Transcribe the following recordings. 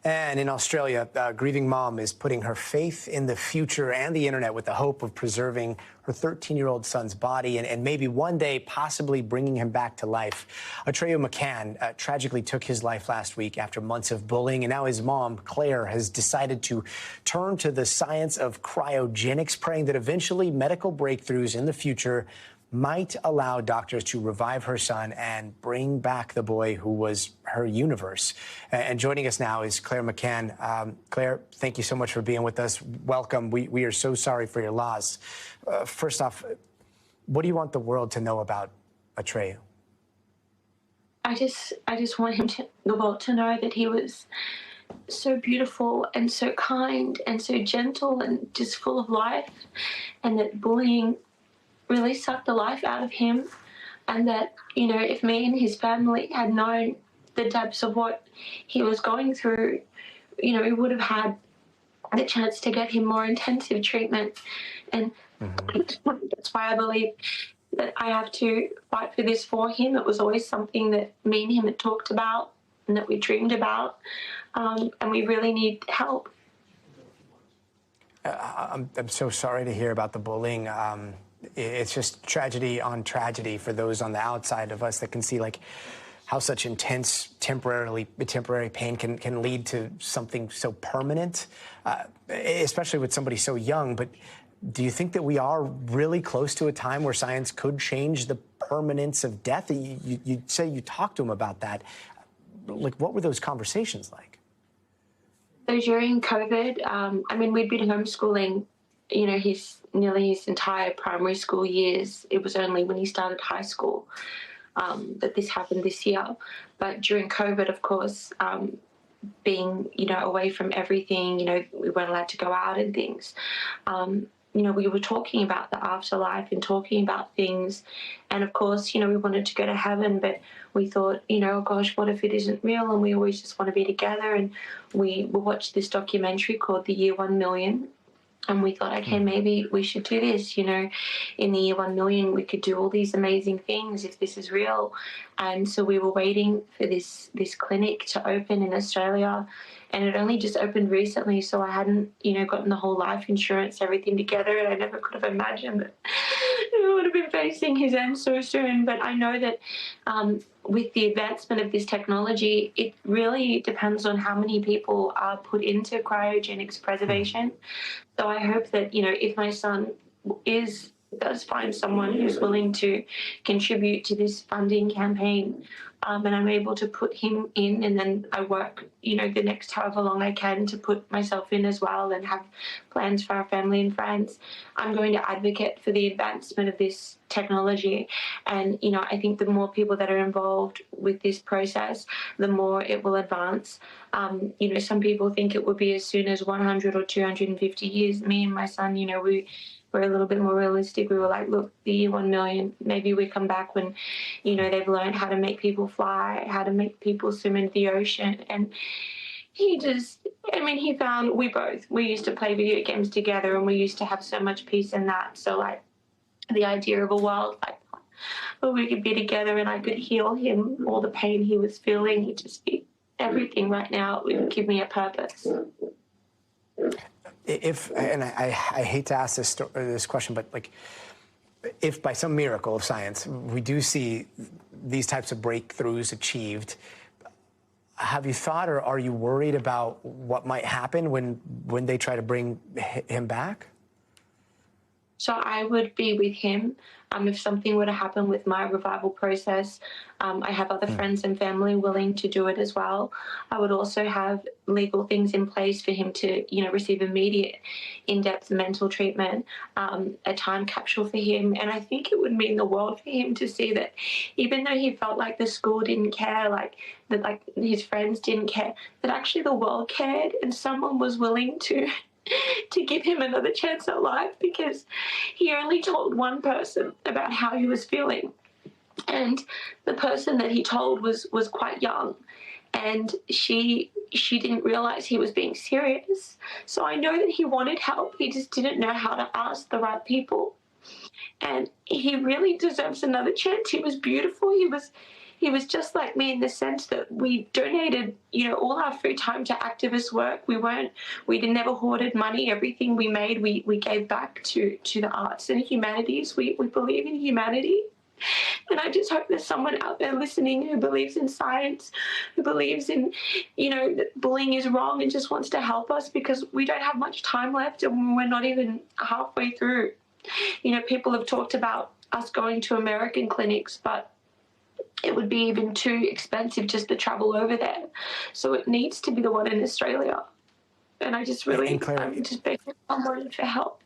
And in Australia, a grieving mom is putting her faith in the future and the internet with the hope of preserving her 13-year-old son's body and maybe one day possibly bringing him back to life. Atreyu McCann tragically took his life last week after months of bullying, and now his mom, Claire, has decided to turn to the science of cryogenics, praying that eventually medical breakthroughs in the future might allow doctors to revive her son and bring back the boy who was her universe. And joining us now is Claire McCann. Claire, thank you so much for being with us. Welcome. We are so sorry for your loss. First off, what do you want the world to know about Atreyu? I just want the world to know that he was so beautiful and so kind and so gentle and just full of life, and that bullying really sucked the life out of him, and that, you know, if me and his family had known the depths of what he was going through, you know, we would have had the chance to get him more intensive treatment. And that's why I believe that I have to fight for this for him. It was always something that me and him had talked about and that we dreamed about, and we really need help. I'm so sorry to hear about the bullying. It's just tragedy on tragedy for those on the outside of us that can see like how such intense temporary pain can lead to something so permanent, especially with somebody so young. But do you think that we are really close to a time where science could change the permanence of death? You say you talked to him about that. Like, what were those conversations like? So during COVID, I mean, we'd been homeschooling, you know, nearly his entire primary school years. It was only when he started high school that this happened this year. But during COVID, of course, being, you know, away from everything, you know, we weren't allowed to go out and things. You know, we were talking about the afterlife and talking about things. And of course, you know, we wanted to go to heaven, but we thought, you know, oh gosh, what if it isn't real? And we always just want to be together. And we watched this documentary called The Year 1 Million. And we thought, okay, maybe we should do this, you know, in the year 1 million, we could do all these amazing things if this is real. And so we were waiting for this clinic to open in Australia, and it only just opened recently. So I hadn't, you know, gotten the whole life insurance, everything together, and I never could have imagined that I would have been facing his end so soon. But I know that with the advancement of this technology, it really depends on how many people are put into cryogenics preservation. So I hope that, you know, if my son does find someone who's willing to contribute to this funding campaign, and I'm able to put him in, and then I work, you know, the next however long I can to put myself in as well and have plans for our family and friends, I'm going to advocate for the advancement of this technology. And, you know, I think the more people that are involved with this process, the more it will advance. You know, some people think it would be as soon as 100 or 250 years. Me and my son, you know, we're a little bit more realistic. We were like, look, the year 1 million, maybe we come back when, you know, they've learned how to make people fly, how to make people swim into the ocean. And he just, I mean, we used to play video games together, and we used to have so much peace in that. So, like, the idea of a world like where we could be together and I could heal him, all the pain he was feeling, he'd just be everything right now. It would give me a purpose. And I hate to ask this question, but like, if by some miracle of science we do see these types of breakthroughs achieved, have you thought, or are you worried about what might happen when they try to bring him back? So I would be with him if something were to happen with my revival process. I have other friends and family willing to do it as well. I would also have legal things in place for him to, you know, receive immediate in-depth mental treatment, a time capsule for him. And I think it would mean the world for him to see that even though he felt like the school didn't care, like his friends didn't care, that actually the world cared and someone was willing to give him another chance at life, because he only told one person about how he was feeling. And the person that he told was quite young, and she didn't realize he was being serious. So I know that he wanted help. He just didn't know how to ask the right people. And he really deserves another chance. He was beautiful. he was just like me in the sense that we donated, all our free time to activist work. We never hoarded money. Everything we made, we gave back to the arts and humanities. We believe in humanity. And I just hope there's someone out there listening who believes in science, who believes in, that bullying is wrong and just wants to help us, because we don't have much time left and we're not even halfway through. People have talked about us going to American clinics, but it would be even too expensive just to travel over there. So it needs to be the one in Australia. And I just really, I'm just begging someone for help.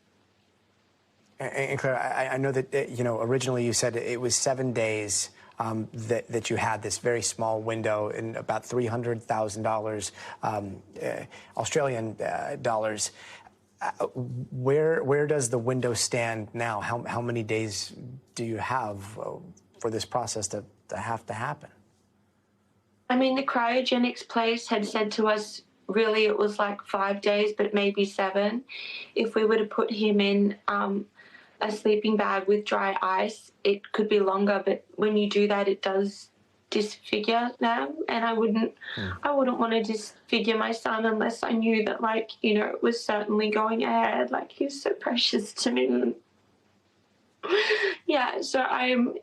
And Claire, I know that, originally you said it was 7 days that you had this very small window and about $300,000 Australian dollars. Where does the window stand now? How many days do you have for this process to have to happen? I mean, the cryogenics place had said to us, really, it was like 5 days, but maybe 7. If we were to put him in a sleeping bag with dry ice, it could be longer, but when you do that, it does disfigure them, and I wouldn't want to disfigure my son unless I knew that, it was certainly going ahead. He was so precious to me. Yeah, so I'm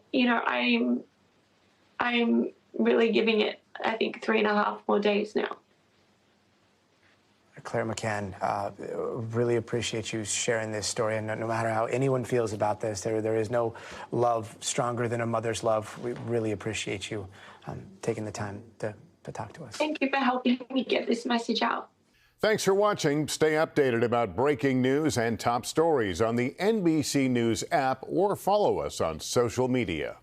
really giving it, I think, 3.5 more days now. Claire McCann, really appreciate you sharing this story. And no matter how anyone feels about this, there is no love stronger than a mother's love. We really appreciate you taking the time to talk to us. Thank you for helping me get this message out. Thanks for watching. Stay updated about breaking news and top stories on the NBC News app or follow us on social media.